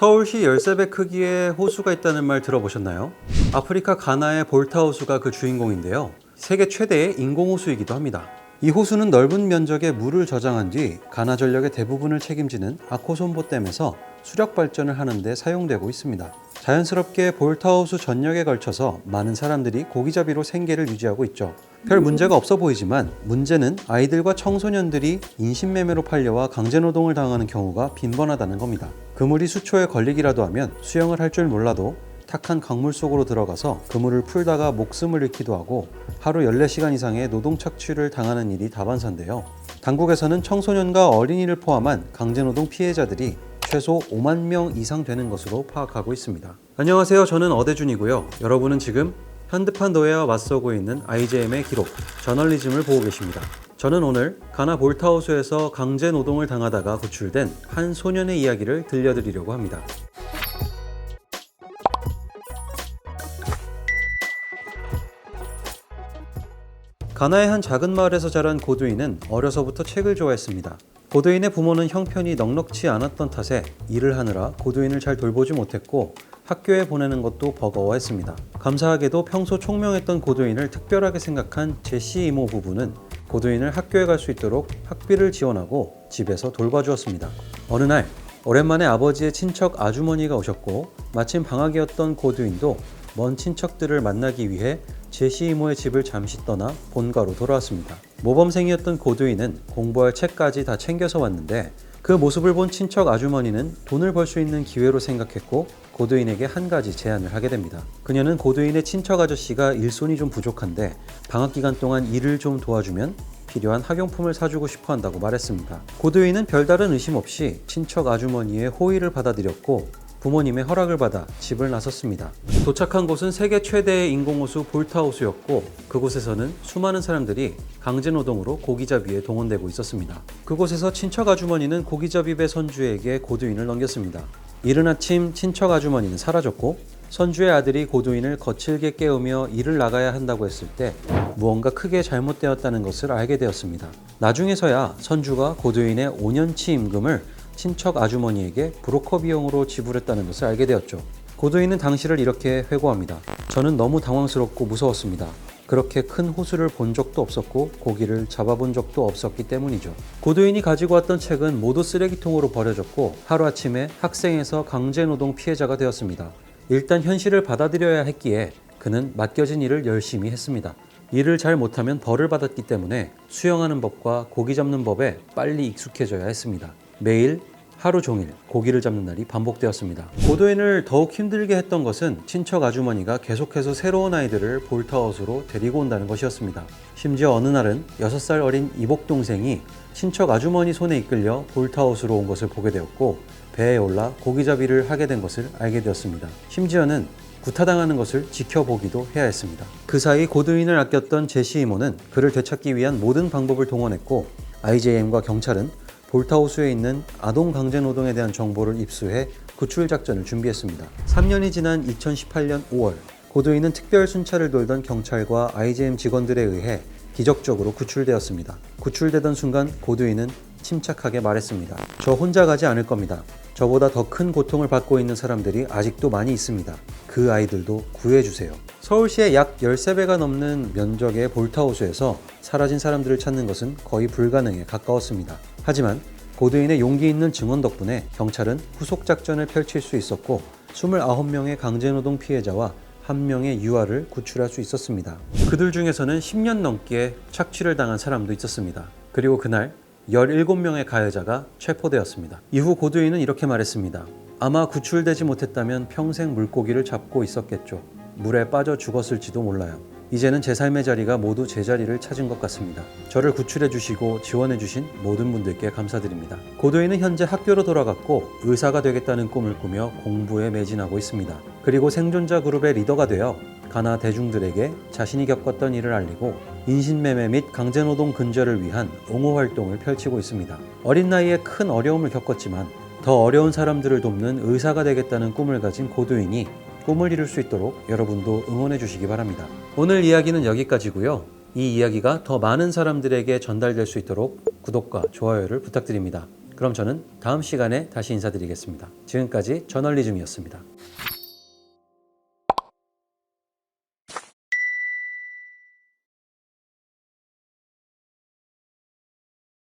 서울시 13배 크기의 호수가 있다는 말 들어보셨나요? 아프리카 가나의 볼타 호수가 그 주인공인데요. 세계 최대의 인공호수이기도 합니다. 이 호수는 넓은 면적의 물을 저장한 뒤 가나 전력의 대부분을 책임지는 아코손보댐에서 수력 발전을 하는 데 사용되고 있습니다. 자연스럽게 볼타 호수 전역에 걸쳐서 많은 사람들이 고기잡이로 생계를 유지하고 있죠. 별 문제가 없어 보이지만 문제는 아이들과 청소년들이 인신매매로 팔려와 강제노동을 당하는 경우가 빈번하다는 겁니다. 그물이 수초에 걸리기라도 하면 수영을 할 줄 몰라도 탁한 강물 속으로 들어가서 그물을 풀다가 목숨을 잃기도 하고 하루 14시간 이상의 노동 착취를 당하는 일이 다반사인데요. 당국에서는 청소년과 어린이를 포함한 강제노동 피해자들이 최소 5만 명 이상 되는 것으로 파악하고 있습니다. 안녕하세요. 저는 어대준이고요. 여러분은 지금 현대판 노예와 맞서고 있는 IJM의 기록, 저널리즘을 보고 계십니다. 저는 오늘 가나 볼타호수에서 강제노동을 당하다가 구출된 한 소년의 이야기를 들려드리려고 합니다. 가나의 한 작은 마을에서 자란 고두인은 어려서부터 책을 좋아했습니다. 고두인의 부모는 형편이 넉넉지 않았던 탓에 일을 하느라 고두인을 잘 돌보지 못했고 학교에 보내는 것도 버거워했습니다. 감사하게도 평소 총명했던 고두인을 특별하게 생각한 제시 이모 부부는 고두인을 학교에 갈 수 있도록 학비를 지원하고 집에서 돌봐주었습니다. 어느 날 오랜만에 아버지의 친척 아주머니가 오셨고 마침 방학이었던 고두인도 먼 친척들을 만나기 위해 제시 이모의 집을 잠시 떠나 본가로 돌아왔습니다. 모범생이었던 고두인은 공부할 책까지 다 챙겨서 왔는데 그 모습을 본 친척 아주머니는 돈을 벌 수 있는 기회로 생각했고 고두인에게 한 가지 제안을 하게 됩니다. 그녀는 고두인의 친척 아저씨가 일손이 좀 부족한데 방학 기간 동안 일을 좀 도와주면 필요한 학용품을 사주고 싶어 한다고 말했습니다. 고두인은 별다른 의심 없이 친척 아주머니의 호의를 받아들였고 부모님의 허락을 받아 집을 나섰습니다. 도착한 곳은 세계 최대의 인공호수 볼타호수였고 그곳에서는 수많은 사람들이 강제노동으로 고기잡이에 동원되고 있었습니다. 그곳에서 친척 아주머니는 고기잡이 배 선주에게 고두인을 넘겼습니다. 이른 아침 친척 아주머니는 사라졌고 선주의 아들이 고두인을 거칠게 깨우며 일을 나가야 한다고 했을 때 무언가 크게 잘못되었다는 것을 알게 되었습니다. 나중에서야 선주가 고두인의 5년치 임금을 친척 아주머니에게 브로커 비용으로 지불했다는 것을 알게 되었죠. 고두인은 당시를 이렇게 회고합니다. 저는 너무 당황스럽고 무서웠습니다. 그렇게 큰 호수를 본 적도 없었고 고기를 잡아본 적도 없었기 때문이죠. 고두인이 가지고 왔던 책은 모두 쓰레기통으로 버려졌고 하루아침에 학생에서 강제노동 피해자가 되었습니다. 일단 현실을 받아들여야 했기에 그는 맡겨진 일을 열심히 했습니다. 일을 잘 못하면 벌을 받았기 때문에 수영하는 법과 고기 잡는 법에 빨리 익숙해져야 했습니다. 매일 하루 종일 고기를 잡는 날이 반복되었습니다. 고두인을 더욱 힘들게 했던 것은 친척 아주머니가 계속해서 새로운 아이들을 볼타호수로 데리고 온다는 것이었습니다. 심지어 어느 날은 6살 어린 이복 동생이 친척 아주머니 손에 이끌려 볼타호수로 온 것을 보게 되었고 배에 올라 고기잡이를 하게 된 것을 알게 되었습니다. 심지어는 구타당하는 것을 지켜보기도 해야 했습니다. 그 사이 고두인을 아꼈던 제시 이모는 그를 되찾기 위한 모든 방법을 동원했고 IJM과 경찰은 볼타호수에 있는 아동 강제노동에 대한 정보를 입수해 구출 작전을 준비했습니다. 3년이 지난 2018년 5월 고두인은 특별 순찰을 돌던 경찰과 IJM 직원들에 의해 기적적으로 구출되었습니다. 구출되던 순간 고두인은 침착하게 말했습니다. 저 혼자 가지 않을 겁니다. 저보다 더 큰 고통을 받고 있는 사람들이 아직도 많이 있습니다. 그 아이들도 구해주세요. 서울시의 약 13배가 넘는 면적의 볼타호수에서 사라진 사람들을 찾는 것은 거의 불가능에 가까웠습니다. 하지만 고두인의 용기 있는 증언 덕분에 경찰은 후속 작전을 펼칠 수 있었고 29명의 강제노동 피해자와 1명의 유아를 구출할 수 있었습니다. 그들 중에서는 10년 넘게 착취를 당한 사람도 있었습니다. 그리고 그날 17명의 가해자가 체포되었습니다. 이후 고두인은 이렇게 말했습니다. 아마 구출되지 못했다면 평생 물고기를 잡고 있었겠죠. 물에 빠져 죽었을지도 몰라요. 이제는 제 삶의 자리가 모두 제 자리를 찾은 것 같습니다. 저를 구출해 주시고 지원해 주신 모든 분들께 감사드립니다. 고두인은 현재 학교로 돌아갔고 의사가 되겠다는 꿈을 꾸며 공부에 매진하고 있습니다. 그리고 생존자 그룹의 리더가 되어 가나 대중들에게 자신이 겪었던 일을 알리고 인신매매 및 강제노동 근절을 위한 옹호 활동을 펼치고 있습니다. 어린 나이에 큰 어려움을 겪었지만 더 어려운 사람들을 돕는 의사가 되겠다는 꿈을 가진 고두인이 꿈을 이룰 수 있도록 여러분도 응원해 주시기 바랍니다. 오늘 이야기는 여기까지고요. 이 이야기가 더 많은 사람들에게 전달될 수 있도록 구독과 좋아요를 부탁드립니다. 그럼 저는 다음 시간에 다시 인사드리겠습니다. 지금까지 저널리즘이었습니다.